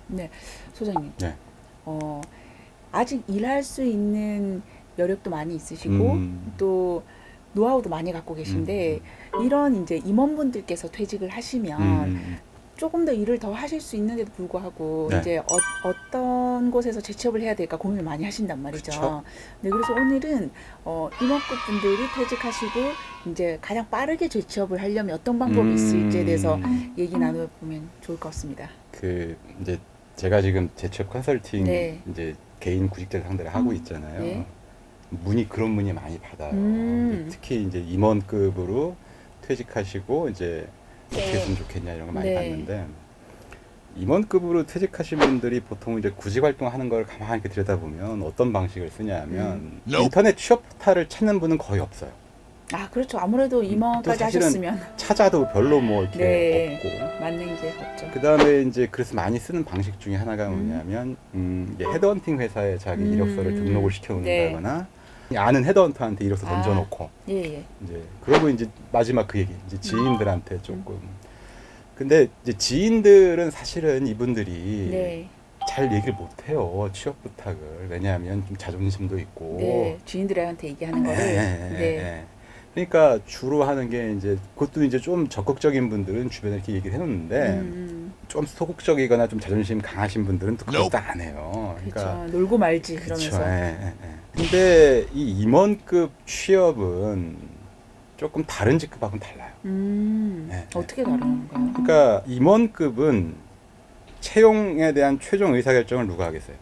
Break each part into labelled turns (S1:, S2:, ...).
S1: 네, 소장님.
S2: 네.
S1: 아직 일할 수 있는 여력도 많이 있으시고 또 노하우도 많이 갖고 계신데 이런 이제 임원분들께서 퇴직을 하시면 조금 더 일을 더 하실 수 있는데도 불구하고
S2: 네.
S1: 이제 어떤 곳에서 재취업을 해야 될까 고민을 많이 하신단 말이죠.
S2: 그쵸.
S1: 네, 그래서 오늘은 임원급 분들이 퇴직하시고 이제 가장 빠르게 재취업을 하려면 어떤 방법이 있을지에 대해서 얘기 나눠보면 좋을 것 같습니다.
S2: 그 이제 제가 지금 재취업 컨설팅
S1: 네.
S2: 이제 개인 구직자 상대를 하고 있잖아요.
S1: 네.
S2: 그런 문의 많이 받아요.
S1: 음.
S2: 특히 이제 임원급으로 퇴직하시고 이제 어떻게 했으면 좋겠냐 이런 거 많이
S1: 네.
S2: 봤는데, 임원급으로 퇴직하신 분들이 보통 이제 구직 활동하는 걸 가만히 이렇게 들여다보면 어떤 방식을 쓰냐면 인터넷 취업 포탈을 찾는 분은 거의 없어요.
S1: 아, 그렇죠. 아무래도
S2: 또
S1: 임원까지
S2: 사실은
S1: 하셨으면
S2: 찾아도 별로 뭐 이렇게
S1: 네.
S2: 없고.
S1: 맞는 게 없죠.
S2: 그 다음에 이제 그래서 많이 쓰는 방식 중에 하나가 뭐냐면 이제 헤드헌팅 회사에 자기 이력서를 등록을 시켜놓는다거나 아는 헤드헌터한테 이력서
S1: 아.
S2: 던져놓고
S1: 예, 예.
S2: 이제 그러고 이제 마지막 그 얘기 이제 지인들한테 조금. 근데 이제 지인들은 사실은 이분들이
S1: 네.
S2: 잘 얘기를 못해요, 취업 부탁을. 왜냐하면 좀 자존심도 있고.
S1: 네. 주인들한테 얘기하는 거를.
S2: 네.
S1: 네.
S2: 그러니까 주로 하는 게 이제 그것도 이제 좀 적극적인 분들은 주변에 이렇게 얘기를 해놓는데 좀 소극적이거나 좀 자존심 강하신 분들은 또 그것도 안 해요.
S1: 그렇죠. 놀고 말지
S2: 그렇죠.
S1: 그러면서.
S2: 근데 이 임원급 취업은 조금 다른 직급하고는 달라요. 네.
S1: 어떻게 다른 건가요?
S2: 그러니까 임원급은 채용에 대한 최종 의사결정을 누가 하겠어요?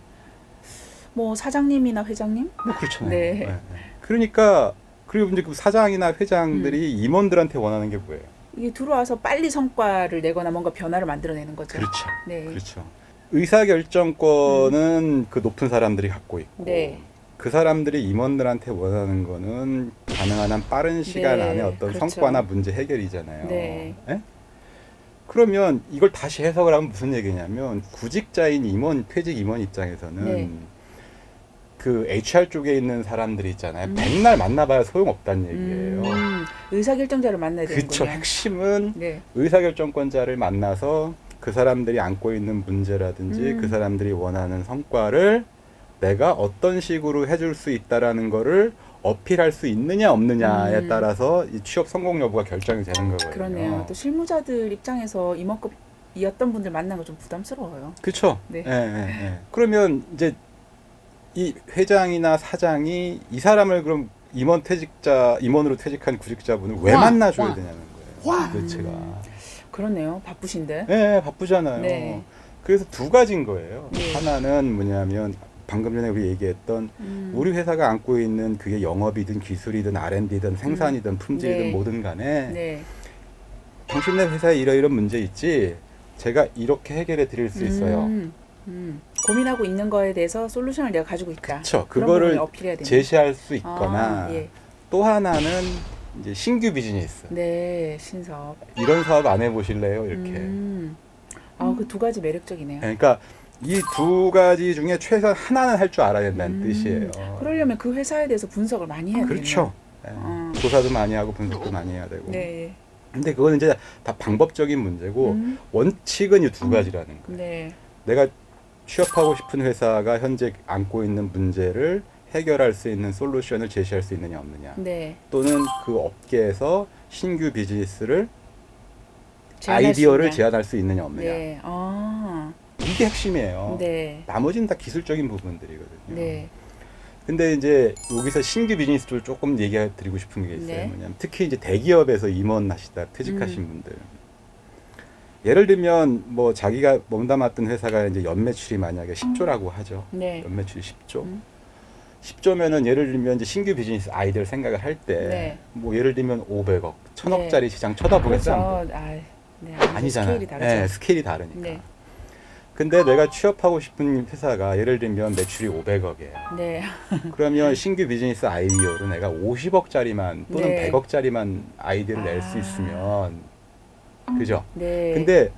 S1: 뭐 사장님이나 회장님?
S2: 뭐 그렇잖아요.
S1: 네.
S2: 그러니까 그리고 이제 그 사장이나 회장들이 임원들한테 원하는 게 뭐예요?
S1: 이게 들어와서 빨리 성과를 내거나 뭔가 변화를 만들어내는 거죠.
S2: 그렇죠.
S1: 네.
S2: 그렇죠. 의사결정권은 그 높은 사람들이 갖고 있고,
S1: 네.
S2: 그 사람들이 임원들한테 원하는 거는 가능한 한 빠른 시간
S1: 네,
S2: 안에 어떤
S1: 그렇죠.
S2: 성과나 문제 해결이잖아요.
S1: 네.
S2: 예? 그러면 이걸 다시 해석을 하면 무슨 얘기냐면, 구직자인 임원, 퇴직 임원 입장에서는
S1: 네.
S2: 그 HR 쪽에 있는 사람들이 있잖아요. 백날 만나봐야 소용없다는 얘기예요.
S1: 의사결정자를 만나야 되는군요.
S2: 그렇죠. 핵심은
S1: 네.
S2: 의사결정권자를 만나서 그 사람들이 안고 있는 문제라든지 그 사람들이 원하는 성과를 내가 어떤 식으로 해줄 수 있다라는 거를 어필할 수 있느냐 없느냐에 따라서 이 취업 성공 여부가 결정이 되는 거거든요.
S1: 그러네요. 또 실무자들 입장에서 임원급이었던 분들 만나는 거 좀 부담스러워요.
S2: 그렇죠.
S1: 네.
S2: 그러면 이제 이 회장이나 사장이 이 사람을 그럼 임원으로 퇴직한 구직자분을 왜 만나줘야 되냐는 거예요. 도대체가.
S1: 그러네요. 바쁘신데.
S2: 네, 바쁘잖아요.
S1: 네.
S2: 그래서 두 가지인 거예요.
S1: 네.
S2: 하나는 뭐냐면 방금 전에 우리 얘기했던 우리 회사가 안고 있는 그게 영업이든 기술이든 R&D든 생산이든 품질이든
S1: 네.
S2: 뭐든 간에
S1: 네.
S2: 당신네 회사에 이러이런 문제 있지? 제가 이렇게 해결해 드릴 수 있어요.
S1: 고민하고 있는 거에 대해서 솔루션을 내가 가지고 있다.
S2: 그렇죠.
S1: 그런
S2: 그거를
S1: 부분을 어필해야 되는.
S2: 제시할 수 있거나
S1: 예.
S2: 또 하나는 이제 신규 비즈니스.
S1: 네, 신사업.
S2: 이런 사업 안 해보실래요? 이렇게.
S1: 그 두 가지 매력적이네요.
S2: 그러니까 이 두 가지 중에 최소한 하나는 할 줄 알아야 된다는 뜻이에요.
S1: 그러려면 그 회사에 대해서 분석을 많이 해야 되네요.
S2: 그렇죠. 조사도 많이 하고 분석도 많이 해야 되고.
S1: 네.
S2: 근데 그거는 이제 다 방법적인 문제고 원칙은 이 두 가지라는 거예요.
S1: 네.
S2: 내가 취업하고 싶은 회사가 현재 안고 있는 문제를 해결할 수 있는 솔루션을 제시할 수 있느냐 없느냐.
S1: 네.
S2: 또는 그 업계에서 신규 비즈니스를
S1: 제안할 수
S2: 아이디어를
S1: 있냐.
S2: 제안할 수 있느냐 없느냐.
S1: 네.
S2: 이게 핵심이에요.
S1: 네.
S2: 나머지는 다 기술적인 부분들이거든요.
S1: 네.
S2: 근데 이제 여기서 신규 비즈니스 쪽 조금 얘기 드리고 싶은 게 있어요.
S1: 네.
S2: 뭐냐면 특히 이제 대기업에서 임원 하시다 퇴직하신 분들. 예를 들면 뭐 자기가 몸담았던 회사가 이제 연매출이 만약에 10조라고 하죠.
S1: 네.
S2: 연매출이 10조. 10조면은 예를 들면 이제 신규 비즈니스 아이디어를 생각을 할 때 뭐
S1: 네.
S2: 예를 들면 500억, 1000억짜리 시장 쳐다보겠어요?
S1: 그렇죠. 네.
S2: 아니잖아요.
S1: 스케일이 다르죠.
S2: 네, 스케일이 다르니까.
S1: 네.
S2: 근데 내가 취업하고 싶은 회사가 예를 들면 매출이 500억이에요.
S1: 네.
S2: 그러면 신규 비즈니스 아이디어로 내가 50억짜리만 또는
S1: 네.
S2: 100억짜리만 아이디어를 낼 수 있으면, 그죠?
S1: 네.
S2: 근데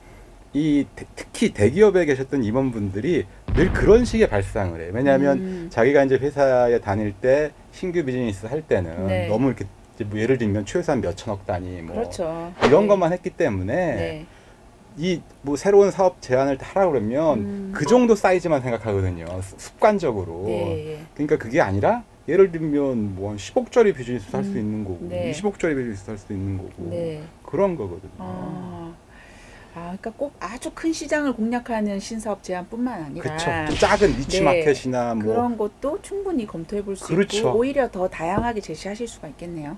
S2: 특히 대기업에 계셨던 임원분들이 늘 그런 식의 발상을 해요. 왜냐하면 자기가 이제 회사에 다닐 때 신규 비즈니스 할 때는
S1: 네.
S2: 너무 이렇게 뭐 예를 들면 최소한 몇 천억 단위 뭐
S1: 그렇죠.
S2: 이런
S1: 네.
S2: 것만 했기 때문에
S1: 네.
S2: 이 뭐 새로운 사업 제안을 하라 그러면 그 정도 사이즈만 생각하거든요. 습관적으로.
S1: 예, 예.
S2: 그러니까 그게 아니라 예를 들면 뭐 한 10억짜리 비즈니스 할 수 있는 거고
S1: 네.
S2: 20억짜리 비즈니스 할 수 있는 거고
S1: 네.
S2: 그런 거거든요.
S1: 그러니까 꼭 아주 큰 시장을 공략하는 신사업 제안뿐만 아니라
S2: 그렇죠. 작은 니치
S1: 네.
S2: 마켓이나 뭐
S1: 그런 것도 충분히 검토해 볼 수
S2: 그렇죠.
S1: 있고 오히려 더 다양하게 제시하실 수가 있겠네요.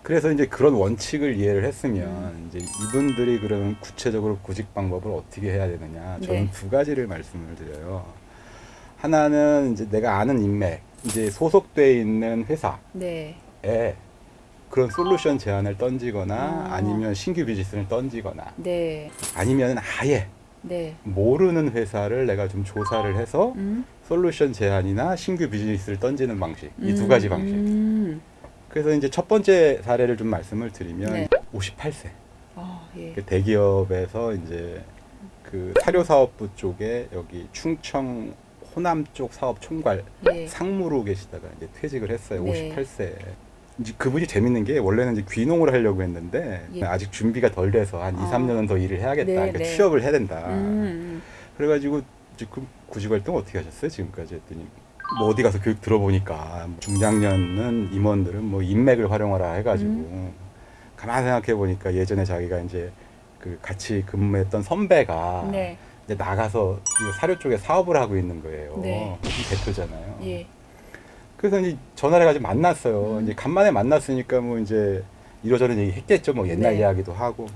S2: 그래서 이제 그런 원칙을 이해를 했으면 이제 이분들이 그러면 구체적으로 구직 방법을 어떻게 해야 되느냐 저는
S1: 네.
S2: 두 가지를 말씀을 드려요. 하나는 이제 내가 아는 인맥 이제 소속돼 있는 회사에
S1: 네.
S2: 그런 솔루션 제안을 던지거나 아니면 신규 비즈니스를 던지거나
S1: 네.
S2: 아니면 아예
S1: 네.
S2: 모르는 회사를 내가 좀 조사를 해서 솔루션 제안이나 신규 비즈니스를 던지는 방식 이 두 가지 방식. 그래서 이제 첫 번째 사례를 좀 말씀을 드리면
S1: 네.
S2: 58세
S1: 예.
S2: 대기업에서 이제 그 사료사업부 쪽에 여기 충청 호남 쪽 사업 총괄
S1: 예.
S2: 상무로 계시다가 이제 퇴직을 했어요.
S1: 네.
S2: 58세. 이제 그분이 재밌는 게 원래는 이제 귀농을 하려고 했는데
S1: 예.
S2: 아직 준비가 덜 돼서 한 2, 3년은 더 일을 해야겠다.
S1: 네,
S2: 그러니까
S1: 네.
S2: 취업을 해야 된다. 그래가지고 지금 구직 활동 어떻게 하셨어요? 지금까지 했더니 뭐 어디 가서 교육 들어보니까 중장년은 임원들은 뭐 인맥을 활용하라 해가지고 가만 생각해 보니까 예전에 자기가 이제 그 같이 근무했던 선배가
S1: 네.
S2: 이제 나가서 이 사료 쪽에 사업을 하고 있는 거예요.
S1: 네.
S2: 이 대표잖아요.
S1: 예.
S2: 그래서 이제 전화를 해가지고 만났어요. 이제 간만에 만났으니까 뭐 이제 이러저런 얘기 했겠죠. 뭐 옛날
S1: 네.
S2: 이야기도 하고.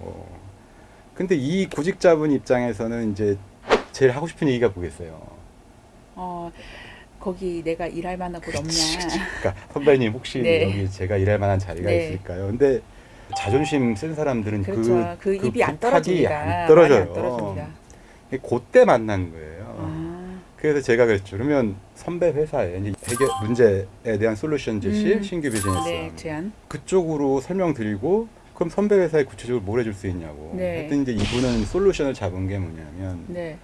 S2: 근데 이 구직자분 입장에서는 이제 제일 하고 싶은 얘기가 뭐겠어요.
S1: 거기 내가 일할 만한 곳 없냐?
S2: 그러니까 선배님 혹시
S1: 네.
S2: 여기 제가 일할 만한 자리가
S1: 네.
S2: 있을까요? 근데 자존심 센 사람들은
S1: 그렇죠. 그 입이 안
S2: 부탁이
S1: 떨어집니다.
S2: 안 떨어져요.
S1: 많이 안 떨어집니다.
S2: 그때 만난 거예요. 그래서 제가 그랬죠. 그러면 선배 회사에 이제 해결 문제에 대한 솔루션 제시, 신규 비즈니스
S1: 네, 제안.
S2: 그쪽으로 설명드리고 그럼 선배 회사에 구체적으로 뭘 해줄 수 있냐고.
S1: 네.
S2: 하여튼 이제 이분은 솔루션을 잡은 게 뭐냐면
S1: 네.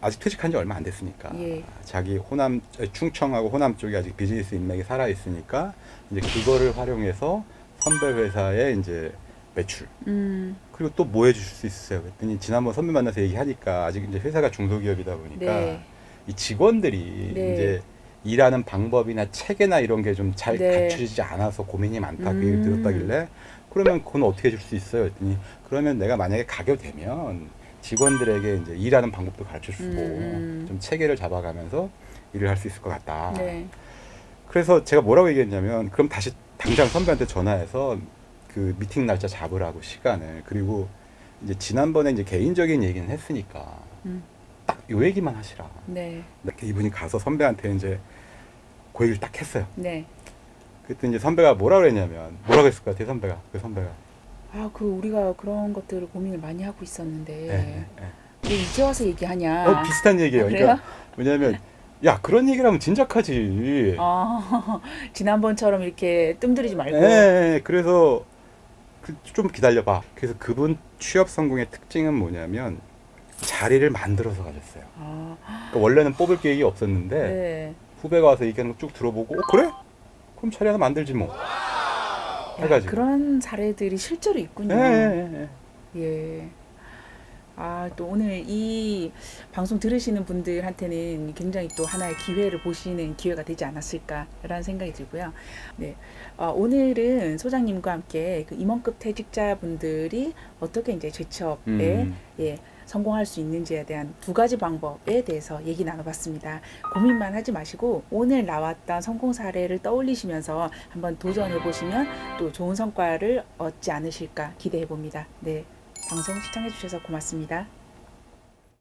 S2: 아직 퇴직한 지 얼마 안 됐으니까
S1: 예.
S2: 자기 호남 충청하고 호남 쪽에 아직 비즈니스 인맥이 살아 있으니까 이제 그거를 활용해서 선배 회사에 이제 매출 그리고 또 뭐 해주실 수 있으세요? 그랬더니 지난번 선배 만나서 얘기하니까 아직 이제 회사가 중소기업이다 보니까
S1: 네.
S2: 이 직원들이
S1: 네.
S2: 이제 일하는 방법이나 체계나 이런 게 좀 잘
S1: 네.
S2: 갖추지 않아서 고민이 많다 그 얘기 들었다길래 그러면 그건 어떻게 해줄 수 있어요? 했더니 그러면 내가 만약에 가게 되면 직원들에게 이제 일하는 방법도 가르쳐 주고 좀 체계를 잡아가면서 일을 할 수 있을 것 같다.
S1: 네.
S2: 그래서 제가 뭐라고 얘기했냐면 그럼 다시 당장 선배한테 전화해서 그 미팅 날짜 잡으라고 시간을 그리고 이제 지난번에 이제 개인적인 얘기는 했으니까 딱 요 얘기만 하시라.
S1: 네.
S2: 이렇게 이분이 가서 선배한테 이제 그 얘기를 딱 했어요.
S1: 네.
S2: 그때 이제 선배가 뭐라고 했냐면 뭐라고 했을 것 같아요, 선배가. 그 선배가.
S1: 우리가 그런 것들을 고민을 많이 하고 있었는데
S2: 네.
S1: 왜 이제 와서 얘기하냐?
S2: 비슷한 얘기예요.
S1: 그래요?
S2: 그러니까 뭐냐면 야 그런 얘기를 하면 진작하지.
S1: 지난번처럼 이렇게 뜸들이지 말고.
S2: 네, 그래서 좀 기다려봐. 그래서 그분 취업 성공의 특징은 뭐냐면 자리를 만들어서 가졌어요. 그러니까 원래는 뽑을 계획이 없었는데
S1: 네.
S2: 후배가 와서 얘기하는 거 쭉 들어보고 그래? 그럼 자리 하나 만들지 뭐. 해가지고.
S1: 그런 사례들이 실제로 있군요.
S2: 네.
S1: 예. 또 오늘 이 방송 들으시는 분들한테는 굉장히 또 하나의 기회를 보시는 기회가 되지 않았을까라는 생각이 들고요. 네. 오늘은 소장님과 함께 그 임원급 퇴직자분들이 어떻게 이제 재취업에 성공할 수 있는지에 대한 두 가지 방법에 대해서 얘기 나눠봤습니다. 고민만 하지 마시고 오늘 나왔던 성공 사례를 떠올리시면서 한번 도전해 보시면 또 좋은 성과를 얻지 않으실까 기대해 봅니다. 네. 방송 시청해 주셔서 고맙습니다.